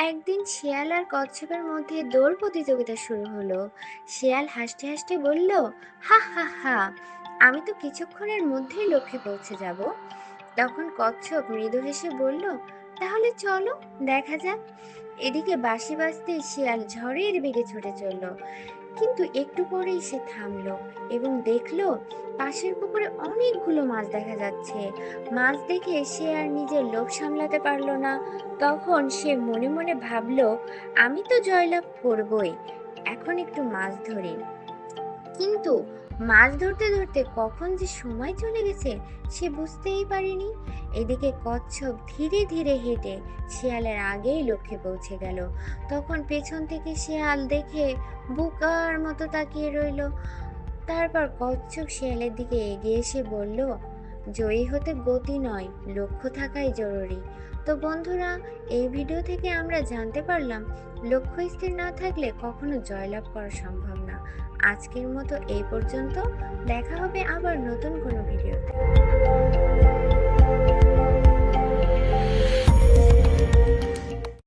একদিন শিয়াল আর কচ্ছপের মধ্যে দৌড় প্রতিযোগিতা শুরু হলো। শিয়াল হাসতে হাসতে বলল, হা হা হা, আমি তো কিছুক্ষণের মধ্যেই লক্ষ্যে পৌঁছে যাব। তখন কচ্ছপ মৃদু হেসে বলল, তাহলে চলো, দেখা যাক। এদিকে বাঁশি বাজতে শিয়াল ঝড়ের বেগে ছুটে চলল, কিন্তু একটু পরেই সে থামলো এবং দেখলো পাশের পুকুরে অনেকগুলো মাছ দেখা যাচ্ছে। মাছ দেখে সে আর নিজের লোভ সামলাতে পারলো না। তখন সে মনে মনে ভাবলো, আমি তো জয়লাভ করবই, এখন একটু মাছ ধরি। কিন্তু মাছ ধরতে ধরতে কখন যে সময় চলে গেছে সে বুঝতেই পারেনি। এদিকে কচ্ছপ ধীরে ধীরে হেঁটে শিয়ালের আগেই লক্ষ্যে পৌঁছে গেল। তখন পেছন থেকে শিয়াল দেখে বোকার মতো তাকিয়ে রইল। তারপর কচ্ছপ শিয়ালের দিকে এগিয়ে এসে বলল, জয়ী হতে গতি নয়, লক্ষ্য থাকাই জরুরি। তো বন্ধুরা, এই ভিডিও থেকে আমরা জানতে পারলাম লক্ষ্য স্থির না থাকলে কখনো জয়লাভ করা সম্ভব না। আজকের মতো এই পর্যন্ত। দেখা হবে আবার নতুন কোনো ভিডিওতে।